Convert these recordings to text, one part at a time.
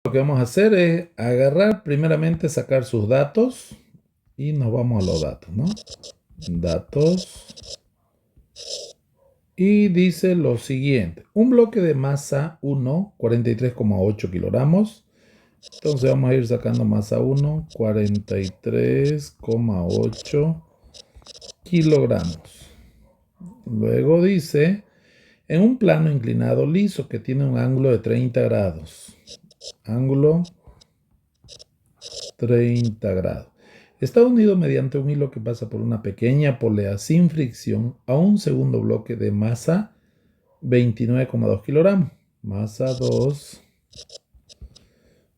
Lo que vamos a hacer es agarrar, primeramente sacar sus datos y nos vamos a los datos, ¿no? Datos. Y dice lo siguiente, un bloque de masa 1, 43,8 kilogramos. Entonces vamos a ir sacando masa 1, 43,8 kilogramos. Luego dice, en un plano inclinado liso que tiene un ángulo de 30 grados. Ángulo 30 grados. Está unido mediante un hilo que pasa por una pequeña polea sin fricción a un segundo bloque de masa 29,2 kilogramos. Masa 2,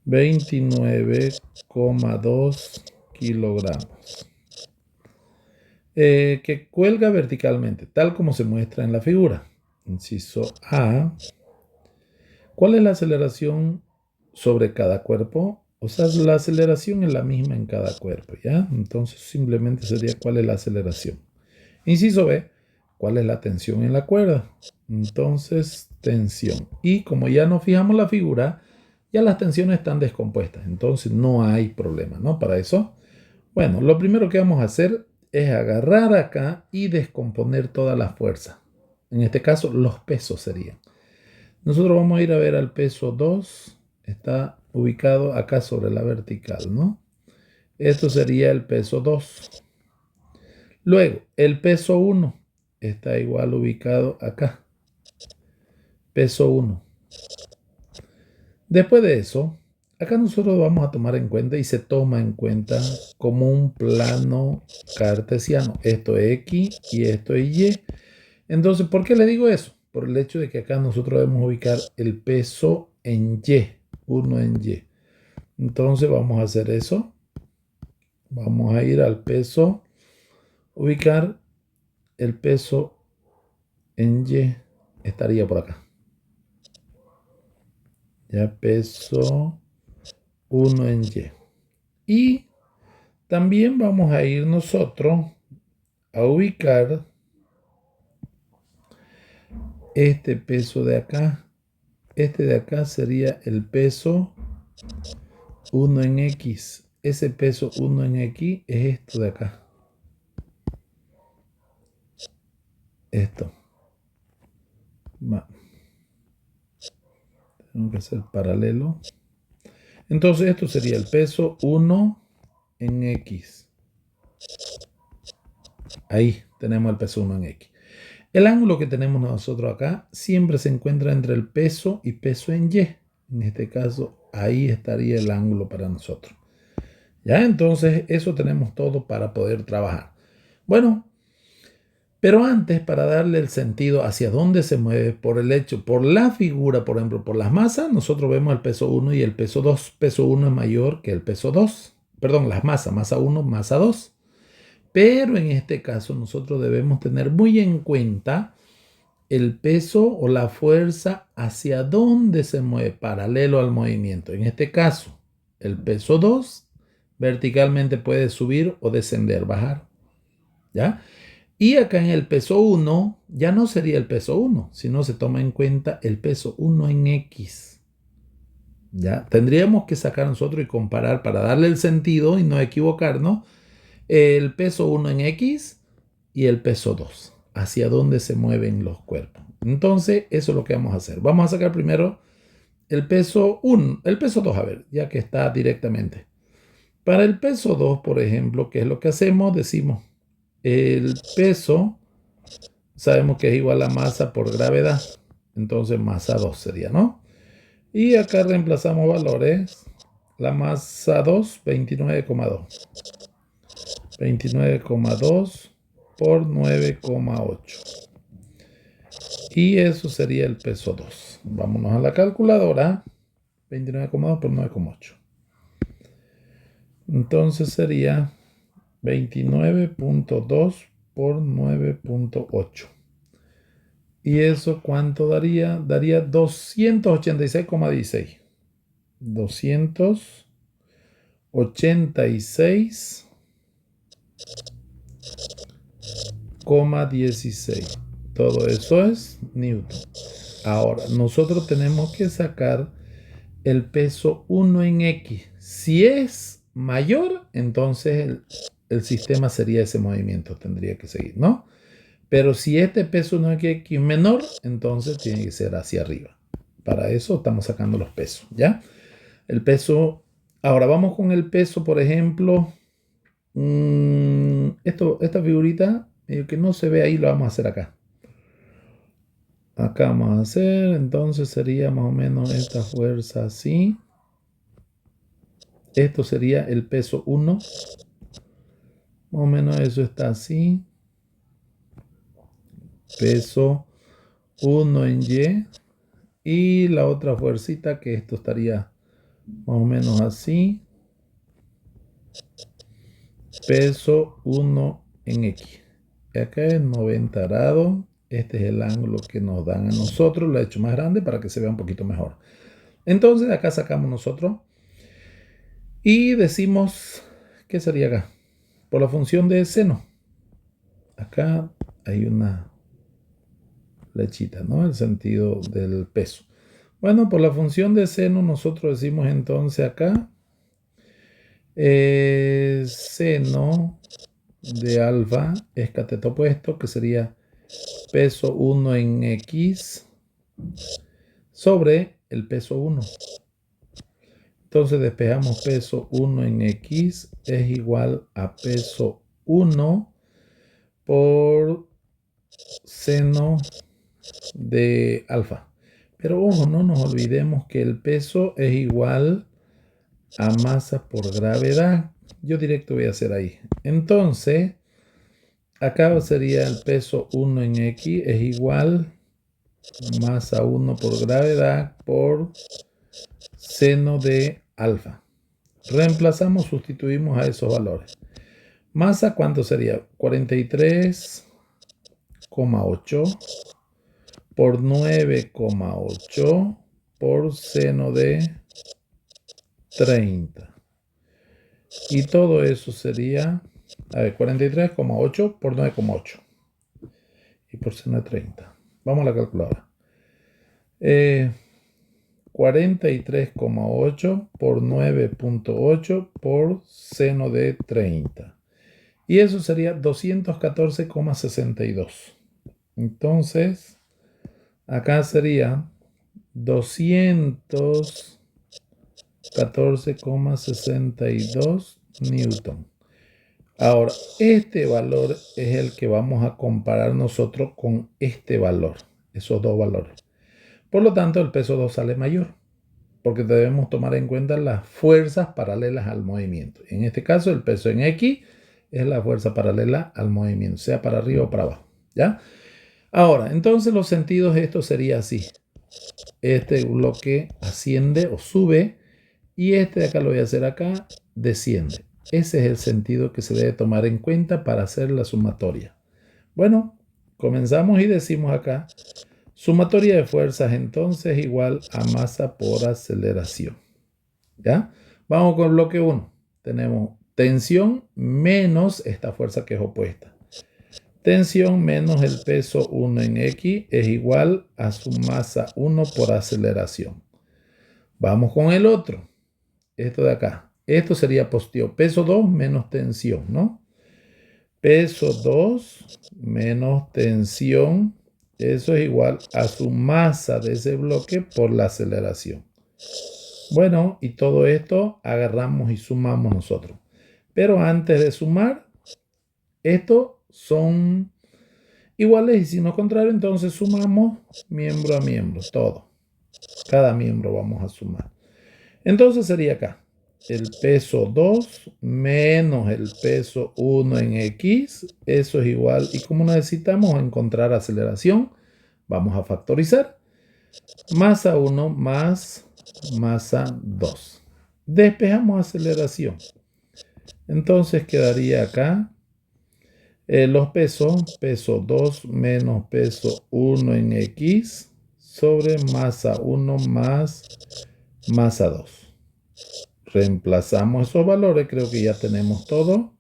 29,2 kilogramos. Que cuelga verticalmente, tal como se muestra en la figura. Inciso A. ¿Cuál es la aceleración sobre cada cuerpo? O sea, la aceleración es la misma en cada cuerpo, ¿ya? Entonces simplemente sería cuál es la aceleración. Inciso B, ¿cuál es la tensión en la cuerda? Entonces, tensión. Y como ya nos fijamos la figura, ya las tensiones están descompuestas. Entonces no hay problema, ¿no? Para eso, bueno, lo primero que vamos a hacer es agarrar acá y descomponer toda la fuerza. En este caso, los pesos serían. Nosotros vamos a ir a ver al peso 2. Está ubicado acá sobre la vertical, ¿no? Esto sería el peso 2. Luego, el peso 1 está igual ubicado acá. Peso 1. Después de eso, acá nosotros vamos a tomar en cuenta y se toma en cuenta como un plano cartesiano. Esto es X y esto es Y. Entonces, ¿por qué le digo eso? Por el hecho de que acá nosotros debemos ubicar el peso en Y. 1 en Y. Entonces vamos a hacer eso. Vamos a ir al peso. Ubicar el peso en Y. Estaría por acá. Ya peso 1 en Y. Y también vamos a ir nosotros a ubicar este peso de acá. Este de acá sería el peso 1 en X. Ese peso 1 en X es esto de acá. Esto. Tengo que hacer paralelo. Entonces esto sería el peso 1 en X. Ahí tenemos el peso 1 en X. El ángulo que tenemos nosotros acá siempre se encuentra entre el peso y peso en Y. En este caso, ahí estaría el ángulo para nosotros. Ya, entonces eso tenemos todo para poder trabajar. Bueno, pero antes, para darle el sentido hacia dónde se mueve, por el hecho, por la figura, por ejemplo, por las masas, nosotros vemos el peso 1 y el peso 2. Peso 1 es mayor que el peso 2. Perdón, las masas, masa 1, masa 2. Pero en este caso nosotros debemos tener muy en cuenta el peso o la fuerza hacia dónde se mueve paralelo al movimiento. En este caso, el peso 2 verticalmente puede subir o descender, bajar. ¿Ya? Y acá en el peso 1 ya no sería el peso 1, sino se toma en cuenta el peso 1 en X. ¿Ya? Tendríamos que sacar nosotros y comparar para darle el sentido y no equivocarnos el peso 1 en X y el peso 2, hacia dónde se mueven los cuerpos. Entonces, eso es lo que vamos a hacer. Vamos a sacar primero el peso 1, el peso 2, a ver, ya que está directamente. Para el peso 2, por ejemplo, ¿qué es lo que hacemos? Decimos, el peso, sabemos que es igual a masa por gravedad. Entonces, masa 2 sería, ¿no? Y acá reemplazamos valores. La masa 2, 29,2. 29,2 por 9,8. Y eso sería el peso 2. Vámonos a la calculadora. 29,2 por 9,8. Entonces sería 29,2 por 9,8. ¿Y eso cuánto daría? Daría 286,16. 286,16. Todo eso es Newton. Ahora, nosotros tenemos que sacar el peso 1 en X. Si es mayor, entonces el sistema sería ese movimiento, tendría que seguir, ¿no? Pero si este peso 1 en X es menor, entonces tiene que ser hacia arriba. Para eso estamos sacando los pesos, ¿ya? El peso, ahora vamos con el peso, por ejemplo, esta figurita, medio que no se ve ahí, lo vamos a hacer acá. Acá vamos a hacer, entonces sería más o menos esta fuerza así. Esto sería el peso 1. Más o menos eso está así. Peso 1 en Y. Y la otra fuercita, que esto estaría más o menos así. Peso 1 en X. Y acá es 90 grados. Este es el ángulo que nos dan a nosotros. Lo he hecho más grande para que se vea un poquito mejor. Entonces acá sacamos nosotros. Y decimos, ¿qué sería acá? Por la función de seno. Acá hay una flechita, ¿no? El sentido del peso. Bueno, por la función de seno nosotros decimos entonces acá seno de alfa es cateto opuesto, que sería peso 1 en X sobre el peso 1. Entonces despejamos peso 1 en X es igual a peso 1 por seno de alfa. Pero ojo, no nos olvidemos que el peso es igual a masa por gravedad. Yo directo voy a hacer ahí. Entonces, acá sería el peso 1 en X es igual masa 1 por gravedad por seno de alfa. Reemplazamos, sustituimos a esos valores. Masa, ¿cuánto sería? 43,8 por 9,8 por seno de 30. Y todo eso sería, a ver, 43,8 por 9,8. Y por seno de 30. Vamos a la calculadora. 43,8 por 9,8 por seno de 30. Y eso sería 214,62. Entonces, acá sería 214,62 newton. Ahora, este valor es el que vamos a comparar nosotros con este valor, esos dos valores. Por lo tanto, el peso 2 sale mayor, porque debemos tomar en cuenta las fuerzas paralelas al movimiento. En este caso, el peso en X es la fuerza paralela al movimiento, sea para arriba o para abajo, ¿ya? Ahora, entonces los sentidos, esto sería así. Este bloque asciende o sube y este de acá lo voy a hacer acá, desciende. Ese es el sentido que se debe tomar en cuenta para hacer la sumatoria. Bueno, comenzamos y decimos acá, sumatoria de fuerzas entonces igual a masa por aceleración. ¿Ya? Vamos con el bloque 1. Tenemos tensión menos esta fuerza que es opuesta. Tensión menos el peso 1 en X es igual a su masa 1 por aceleración. Vamos con el otro. Esto de acá. Esto sería positivo. Peso 2 menos tensión, ¿no? Peso 2 menos tensión. Eso es igual a su masa de ese bloque por la aceleración. Bueno, y todo esto agarramos y sumamos nosotros. Pero antes de sumar, estos son iguales y si no contrario, entonces sumamos miembro a miembro, todo. Cada miembro vamos a sumar. Entonces sería acá el peso 2 menos el peso 1 en X. Eso es igual. Y como necesitamos encontrar aceleración, vamos a factorizar. Masa 1 más masa 2. Despejamos aceleración. Entonces quedaría acá los pesos, peso 2 menos peso 1 en X sobre masa 1 más masa 2. Reemplazamos esos valores, creo que ya tenemos todo.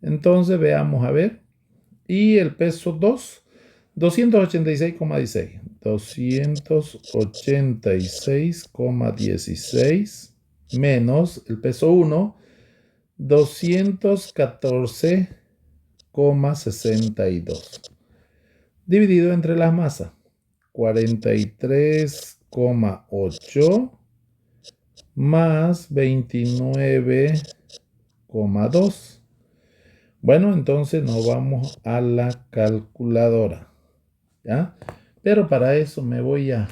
Entonces veamos a ver. Y el peso 2 286,16. 286,16 menos el peso 1, 214,62. Dividido entre las masas, 43,8 más 29,2. Bueno, entonces nos vamos a la calculadora, ¿ya? Pero para eso me voy a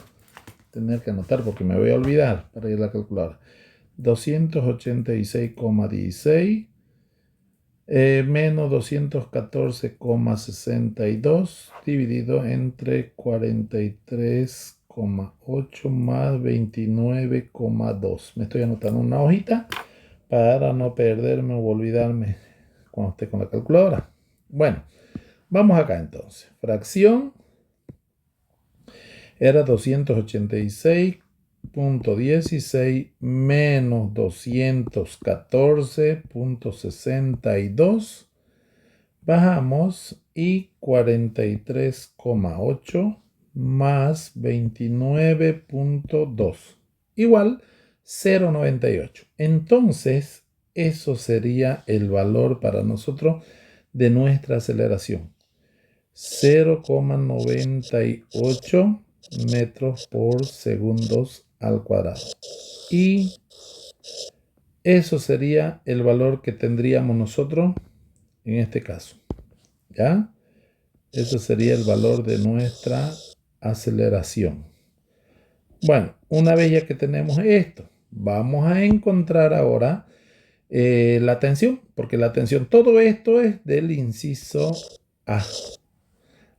tener que anotar porque me voy a olvidar para ir a la calculadora. 286,16 menos 214,62 dividido entre 43,8 más 29,2. Me estoy anotando una hojita para no perderme o olvidarme cuando esté con la calculadora. Bueno, vamos acá entonces. Fracción era 286,16 menos 214,62. Bajamos y 43,8 más 29,2 igual 0,98. Entonces, eso sería el valor para nosotros de nuestra aceleración. 0,98 metros por segundos al cuadrado. Y eso sería el valor que tendríamos nosotros en este caso. ¿Ya? Ese sería el valor de nuestra aceleración. Bueno, una vez ya que tenemos esto, vamos a encontrar ahora la tensión, porque la tensión, todo esto es del inciso A.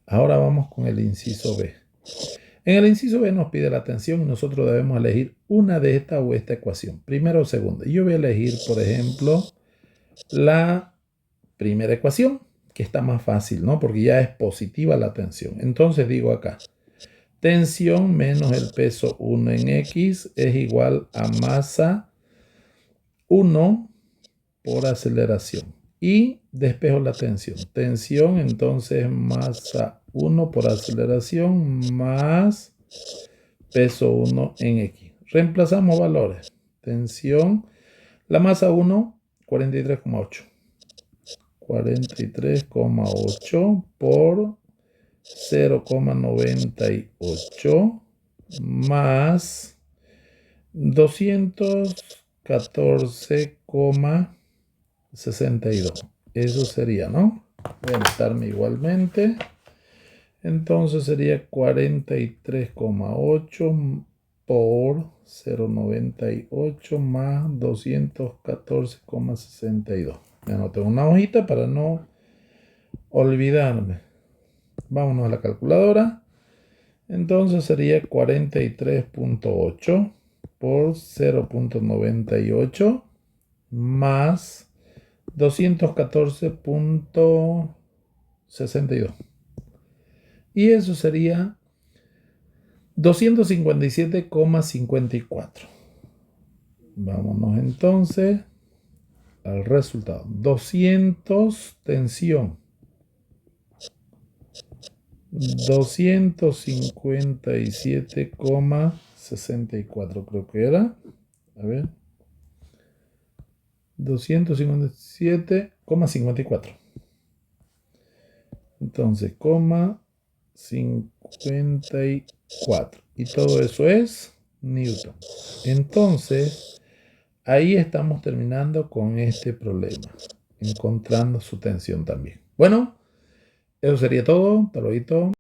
Ahora vamos con el inciso B. En el inciso B nos pide la tensión y nosotros debemos elegir una de esta o esta ecuación, primera o segunda. Yo voy a elegir, por ejemplo, la primera ecuación, que está más fácil, ¿no? Porque ya es positiva la tensión. Entonces digo acá, tensión menos el peso 1 en X es igual a masa 1 por aceleración. Y despejo la tensión. Tensión, entonces, masa 1 por aceleración más peso 1 en X. Reemplazamos valores. Tensión, la masa 1, 43,8. 43,8 por 0,98 más 214,62. Eso sería, ¿no? Voy a anotarme igualmente. Entonces sería 43,8 por 0,98 más 214,62. Me anoté una hojita para no olvidarme. Vámonos a la calculadora. Entonces sería 43,8 por 0,98 más 214,62. Y eso sería 257,54. Vámonos entonces al resultado. 200 tensión. 257,64 creo que era. A ver. 257,54. Entonces, 54. Y todo eso es Newton. Entonces, ahí estamos terminando con este problema. Encontrando su tensión también. Bueno, eso sería todo. Hasta luego.